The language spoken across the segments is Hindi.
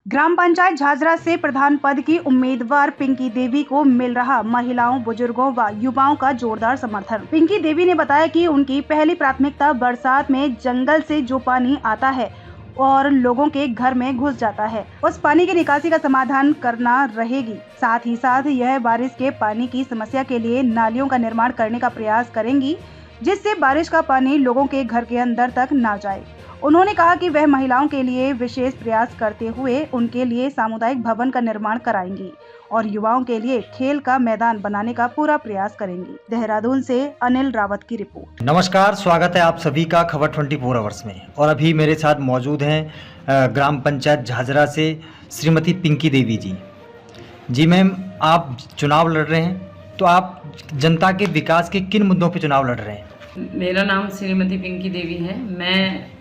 ग्राम पंचायत झाझरा से प्रधान पद की उम्मीदवार पिंकी देवी को मिल रहा महिलाओं, बुजुर्गों व युवाओं का जोरदार समर्थन। पिंकी देवी ने बताया कि उनकी पहली प्राथमिकता बरसात में जंगल से जो पानी आता है और लोगों के घर में घुस जाता है, उस पानी की निकासी का समाधान करना रहेगी। साथ ही साथ यह बारिश के पानी की समस्या के लिए नालियों का निर्माण करने का प्रयास करेंगी, जिससे बारिश का पानी लोगों के घर के अंदर तक ना जाए। उन्होंने कहा कि वह महिलाओं के लिए विशेष प्रयास करते हुए उनके लिए सामुदायिक भवन का निर्माण कराएंगी और युवाओं के लिए खेल का मैदान बनाने का पूरा प्रयास करेंगी। देहरादून से अनिल रावत की रिपोर्ट। नमस्कार, स्वागत है आप सभी का खबर 24 आवर्स में। और अभी मेरे साथ मौजूद हैं ग्राम पंचायत झाझरा से श्रीमती पिंकी देवी जी। जी मैम, आप चुनाव लड़ रहे हैं, तो आप जनता के विकास के किन मुद्दों पर चुनाव लड़ रहे हैं? मेरा नाम श्रीमती पिंकी देवी है। मैं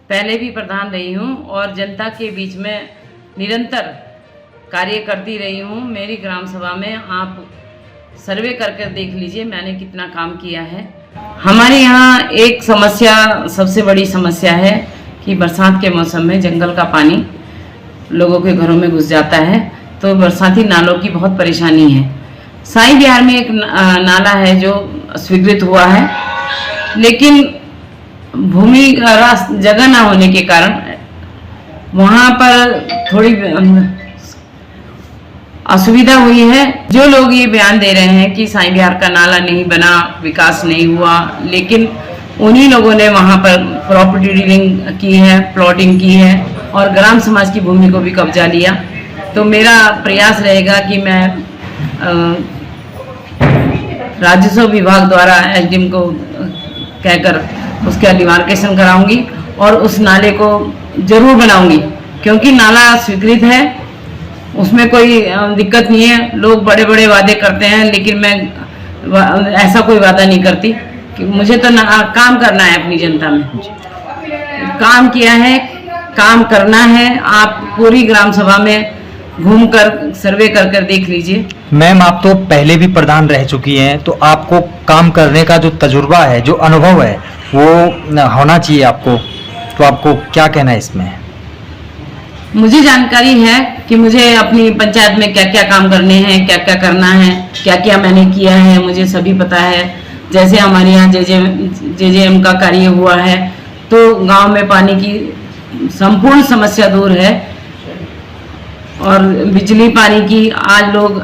पहले भी प्रधान रही हूँ और जनता के बीच में निरंतर कार्य करती रही हूँ। मेरी ग्राम सभा में आप सर्वे कर देख लीजिए मैंने कितना काम किया है। हमारे यहाँ एक समस्या, सबसे बड़ी समस्या है कि बरसात के मौसम में जंगल का पानी लोगों के घरों में घुस जाता है, तो बरसाती नालों की बहुत परेशानी है। साई बिहार में एक नाला है जो स्वीकृत हुआ है, लेकिन भूमि जगह ना होने के कारण वहाँ पर थोड़ी असुविधा हुई है। जो लोग ये बयान दे रहे हैं कि साई बिहार का नाला नहीं बना, विकास नहीं हुआ, लेकिन उन्हीं लोगों ने वहाँ पर प्रॉपर्टी डीलिंग की है, प्लॉटिंग की है और ग्राम समाज की भूमि को भी कब्जा लिया। तो मेरा प्रयास रहेगा कि मैं राजस्व विभाग द्वारा एसडीएम को कहकर उसका डिमार्केशन कराऊंगी और उस नाले को जरूर बनाऊंगी, क्योंकि नाला स्वीकृत है, उसमें कोई दिक्कत नहीं है। लोग बड़े बड़े वादे करते हैं, लेकिन मैं ऐसा कोई वादा नहीं करती कि मुझे तो काम करना है, अपनी जनता में काम किया है, काम करना है। आप पूरी ग्राम सभा में घूमकर सर्वे कर देख लीजिए। मैम, आप तो पहले भी प्रधान रह चुकी हैं, तो आपको काम करने का जो तजुर्बा है, जो अनुभव है, वो होना चाहिए आपको। तो आपको क्या कहना है इसमें? मुझे जानकारी है कि मुझे अपनी पंचायत में क्या क्या काम करने हैं, क्या क्या करना है, क्या क्या मैंने किया है, मुझे सभी पता है। जैसे हमारे यहाँ जेजेएम का कार्य हुआ है, तो गांव में पानी की संपूर्ण समस्या दूर है और बिजली पानी की आज लोग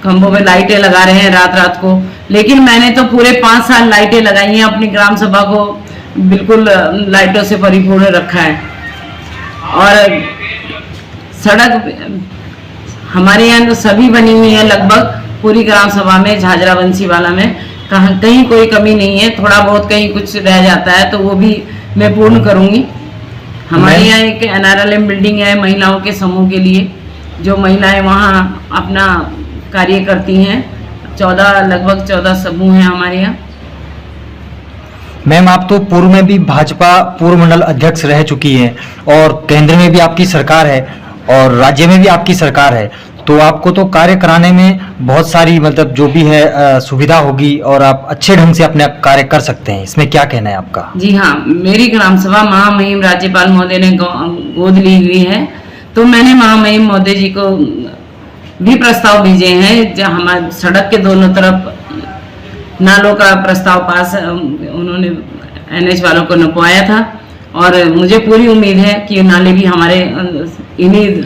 खंभों में लाइटें लगा रहे हैं रात रात को, लेकिन मैंने तो पूरे 5 साल लाइटें लगाई हैं। अपनी ग्राम सभा को बिल्कुल लाइटों से परिपूर्ण रखा है। और सड़क हमारे यहाँ तो सभी बनी हुई है, लगभग पूरी ग्राम सभा में, झाझरा बंसीवाला में कहीं कोई कमी नहीं है। थोड़ा बहुत कहीं कुछ रह जाता है तो वो भी मैं पूर्ण करूँगी। हमारे यहाँ एक NRLM बिल्डिंग है महिलाओं के समूह के लिए, जो महिलाएं वहाँ अपना कार्य करती हैं। लगभग 14 समूह हैं हमारे यहाँ। मैम, आप तो पूर्व में भी भाजपा पूर्व मंडल अध्यक्ष रह चुकी हैं और केंद्र में भी आपकी सरकार है और राज्य में भी आपकी सरकार है, तो आपको तो कार्य कराने में बहुत सारी मतलब जो भी है सुविधा होगी और आप अच्छे ढंग से अपने कार्य कर सकते हैं। इसमें क्या कहना है आपका? जी हाँ, मेरी ग्राम सभा महामहिम राज्यपाल महोदय ने गोद ली हुई है, तो मैंने महामहिम महोदय जी को भी प्रस्ताव भेजे हैं। जहाँ हमारे सड़क के दोनों तरफ नालों का प्रस्ताव पास उन्होंने NH वालों को नपवाया था और मुझे पूरी उम्मीद है कि नाले भी हमारे इन्हीं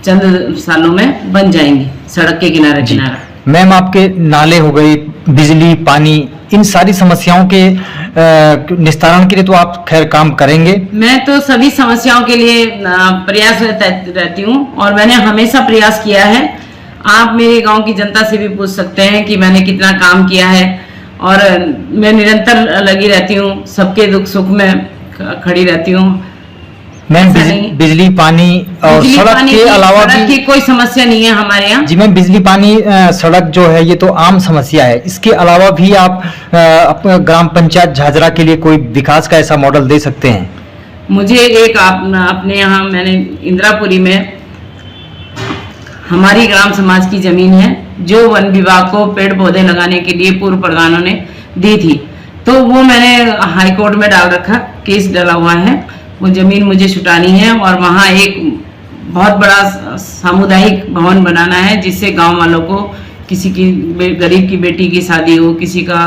चंद सालों में बन जाएंगे, सड़क के किनारे किनारा। मैम, आपके नाले हो गई, बिजली, पानी, इन सारी समस्याओं के निस्तारण के लिए तो आप खैर काम करेंगे। मैं तो सभी समस्याओं के लिए प्रयास रहती हूँ और मैंने हमेशा प्रयास किया है। आप मेरे गांव की जनता से भी पूछ सकते हैं कि मैंने कितना काम किया है और मैं निरंतर लगी रहती हूँ, सबके दुख सुख में खड़ी रहती हूँ। मैम, बिजली, पानी और सड़क के अलावा भी कोई समस्या नहीं है हमारे यहाँ। जी मैम, बिजली, पानी, सड़क जो है ये तो आम समस्या है। इसके अलावा भी आप अपने ग्राम पंचायत झाझरा के लिए कोई विकास का ऐसा मॉडल दे सकते हैं? मुझे एक अपने यहाँ मैंने इंदिरापुरी में हमारी ग्राम समाज की जमीन है, जो वन विभाग को पेड़ पौधे लगाने के लिए पूर्व प्रधानों ने दी थी, तो वो मैंने हाई कोर्ट में डाल रखा, केस डला हुआ है। वो जमीन मुझे छुटानी है और वहाँ एक बहुत बड़ा सामुदायिक भवन बनाना है, जिससे गांव वालों को किसी की गरीब की बेटी की शादी हो, किसी का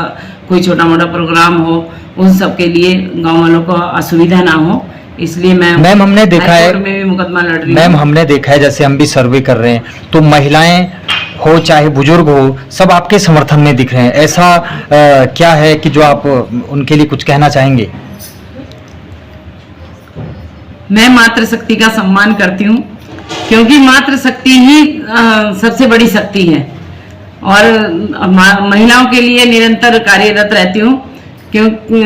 कोई छोटा मोटा प्रोग्राम हो, उन सब के लिए गांव वालों को असुविधा ना हो। इसलिए मैम हमने देखा है, में भी मुकदमा लड़ रही मैम हमने देखा है, जैसे हम भी सर्वे कर रहे हैं तो महिलाएं हो चाहे बुजुर्ग हो, सब आपके समर्थन में दिख रहे हैं। ऐसा क्या है कि जो आप उनके लिए कुछ कहना चाहेंगे? मैं मातृशक्ति का सम्मान करती हूँ, क्योंकि मातृशक्ति ही सबसे बड़ी शक्ति है, और महिलाओं के लिए निरंतर कार्यरत रहती हूँ, क्योंकि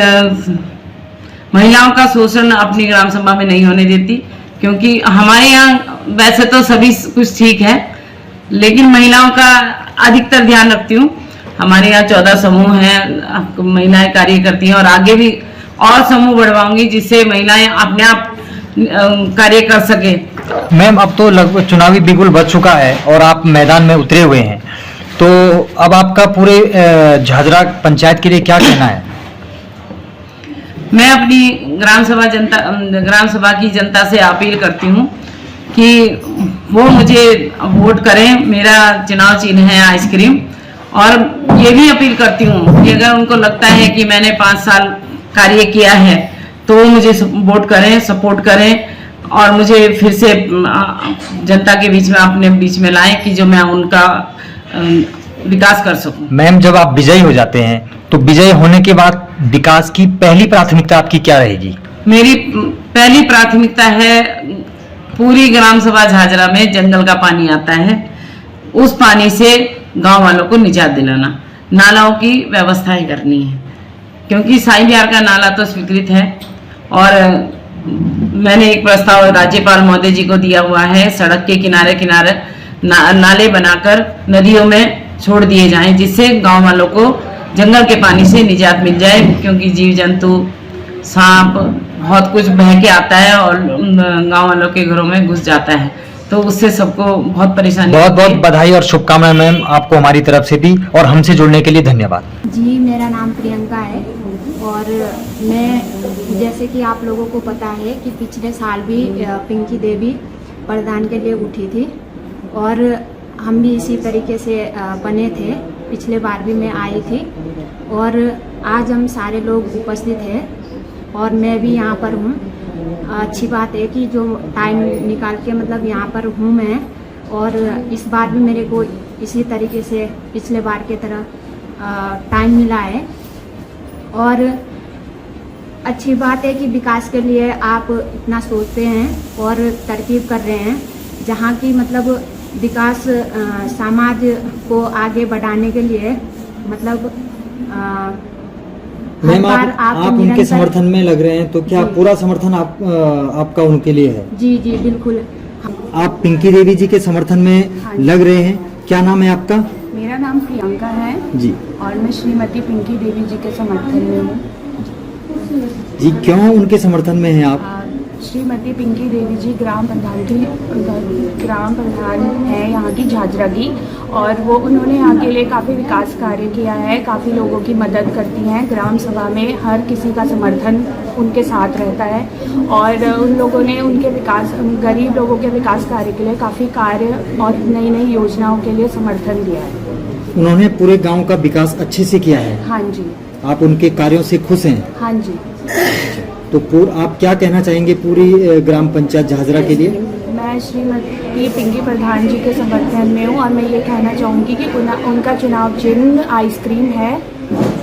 महिलाओं का शोषण अपनी ग्राम सभा में नहीं होने देती। क्योंकि हमारे यहाँ वैसे तो सभी कुछ ठीक है, लेकिन महिलाओं का अधिकतर ध्यान रखती हूँ। हमारे यहाँ 14 समूह हैं, महिलाएं कार्य करती हैं, और आगे भी और समूह बढ़वाऊंगी, जिससे महिलाएं अपने आप कार्य कर सके। मैम अब तो लगभग चुनावी बिगुल बज चुका है और आप मैदान में उतरे हुए हैं, तो अब आपका पूरे झाझरा पंचायत के लिए क्या कहना है? मैं अपनी ग्राम सभा की जनता से अपील करती हूँ कि वो मुझे वोट करें। मेरा चुनाव चिन्ह है आइसक्रीम, और ये भी अपील करती हूँ कि अगर उनको लगता है कि मैंने 5 साल कार्य किया है तो वो मुझे वोट करें, सपोर्ट करें, और मुझे फिर से जनता के बीच में, अपने बीच में लाएं कि जो मैं उनका विकास कर सकूं। मैम जब आप विजयी हो जाते हैं तो विजयी होने के बाद विकास की पहली प्राथमिकता आपकी क्या रहेगी? मेरी पहली प्राथमिकता है, पूरी ग्राम सभा झाझरा में जंगल का पानी आता है, उस पानी से गांव वालों को निजात दिलाना, नालाओं की व्यवस्थाएं करनी है। क्योंकि साई बिहार का नाला तो स्वीकृत है, और मैंने एक प्रस्ताव राज्यपाल महोदय जी को दिया हुआ है, सड़क के किनारे किनारे नाले बनाकर नदियों में छोड़ दिए जाएं, जिससे गांव वालों को जंगल के पानी से निजात मिल जाए। क्योंकि जीव जंतु, सांप, बहुत कुछ बह के आता है और गांव वालों के घरों में घुस जाता है, तो उससे सबको बहुत परेशानी। बहुत बहुत बधाई और शुभकामनाएं मैम आपको हमारी तरफ से भी, और हमसे जुड़ने के लिए धन्यवाद। जी, मेरा नाम प्रियंका है, और मैं, जैसे कि आप लोगों को पता है कि पिछले साल भी पिंकी देवी प्रधान के लिए उठी थी, और हम भी इसी तरीके से बने थे। पिछले बार भी मैं आई थी, और आज हम सारे लोग उपस्थित हैं, और मैं भी यहाँ पर हूँ। अच्छी बात है कि जो टाइम निकाल के मतलब यहाँ पर हूँ मैं, और इस बार भी मेरे को इसी तरीके से पिछले बार की तरह टाइम मिला है। और अच्छी बात है कि विकास के लिए आप इतना सोचते हैं और तरकीब कर रहे हैं, जहाँ की मतलब विकास समाज को आगे बढ़ाने के लिए मतलब मैम आप उनके समर्थन में लग रहे हैं, तो क्या पूरा समर्थन आपका उनके लिए है? जी जी बिल्कुल। आप पिंकी देवी जी के समर्थन में लग रहे हैं। क्या नाम है आपका? मेरा नाम प्रियंका है जी, और मैं श्रीमती पिंकी देवी जी के समर्थन में हूँ। जी, क्यों उनके समर्थन में हैं आप? श्रीमती पिंकी देवी जी ग्राम प्रधान है यहाँ की झाझरा की, और वो उन्होंने यहाँ के लिए काफ़ी विकास कार्य किया है, काफ़ी लोगों की मदद करती हैं। ग्राम सभा में हर किसी का समर्थन उनके साथ रहता है, और उन लोगों ने उनके विकास, गरीब लोगों के विकास कार्य के लिए काफ़ी कार्य और नई नई योजनाओं के लिए समर्थन दिया है। उन्होंने पूरे गाँव का विकास अच्छे से किया है। हाँ जी। आप उनके कार्यों से खुश हैं? हाँ जी। तो आप क्या कहना चाहेंगे पूरी ग्राम पंचायत झाझरा के लिए? मैं श्रीमती पिंकी प्रधान जी के समर्थन में हूँ, और मैं ये कहना चाहूँगी कि उनका चुनाव चिन्ह आइसक्रीम है,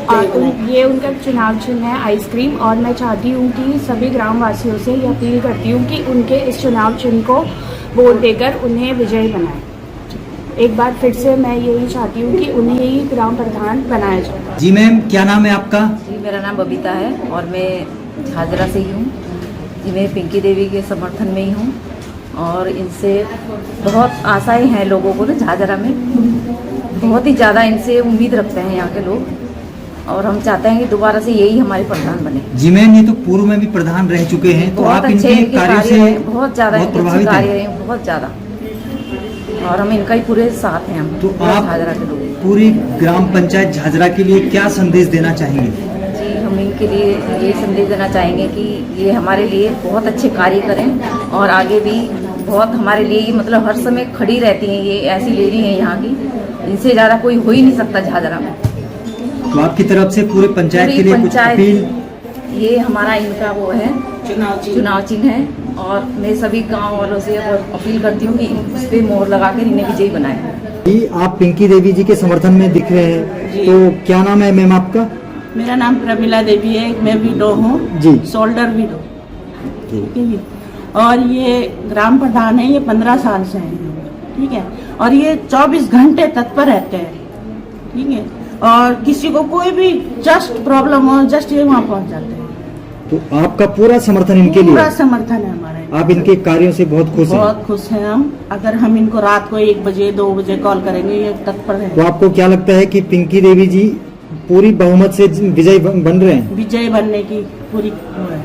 और ये उनका चुनाव चिन्ह है आइसक्रीम। और मैं चाहती हूँ कि सभी ग्रामवासियों से ये अपील करती हूँ कि उनके इस चुनाव चिन्ह को वोट देकर उन्हें विजयी बनाएं। एक बार फिर से मैं यही चाहती हूँ कि उन्हें ही ग्राम प्रधान बनाया जाए। जी मैम, क्या नाम है आपका? जी, मेरा नाम बबीता है, और मैं झाझरा से ही हूँ। जी, मैं पिंकी देवी के समर्थन में ही हूँ, और इनसे बहुत आशाएं हैं लोगों को ना झाझरा में, बहुत ही ज़्यादा इनसे उम्मीद रखते हैं यहाँ के लोग, और हम चाहते हैं कि दोबारा से यही हमारे प्रधान बने। जी मैम, ये तो पूर्व में भी प्रधान रह चुके हैं, तो आप इनके कार्यों से बहुत ज़्यादा प्रभावित हैं, बहुत ज़्यादा, और हम इनका ही पूरे साथ हैं। हम तो आप झाझरा के लोग पूरी ग्राम पंचायत झाझरा के लिए क्या संदेश देना चाहेंगे? जी, हम इनके लिए ये संदेश देना चाहेंगे कि ये हमारे लिए बहुत अच्छे कार्य करें, और आगे भी बहुत हमारे लिए ये मतलब हर समय खड़ी रहती हैं, ये ऐसी लेडी हैं यहाँ की, इनसे ज़्यादा कोई हो ही नहीं सकता झाझरा में। तो आपकी तरफ से पूरे पंचायत के लिए कुछ अपील? ये हमारा इनका वो है चुनाव चिन्ह है, और मैं सभी गांव वालों से अपील करती हूँ कि इस पे मोहर लगाकर इन्हें विजयी बनाएं। जी, आप पिंकी देवी जी के समर्थन में दिख रहे हैं, तो क्या नाम है मैम आपका? मेरा नाम प्रमिला देवी है, मैं विडो हूँ जी, शोल्डर विडो, ठीक है जी। और ये ग्राम प्रधान है, ये 15 साल से है, ठीक है। और ये 24 घंटे तत्पर रहते हैं, ठीक है। और किसी को कोई भी जस्ट प्रॉब्लम हो, जस्ट ये वहाँ पहुँच जाते हैं। तो आपका पूरा समर्थन इनके लिए? पूरा समर्थन है हमारा। आप इनके कार्यों से बहुत खुश हैं? बहुत खुश हैं हम। अगर हम इनको रात को 1 बजे 2 बजे कॉल करेंगे, ये तत्पर है। तो आपको क्या लगता है कि पिंकी देवी जी पूरी बहुमत से विजयी बन रहे हैं? विजय बनने की पूरी वो है।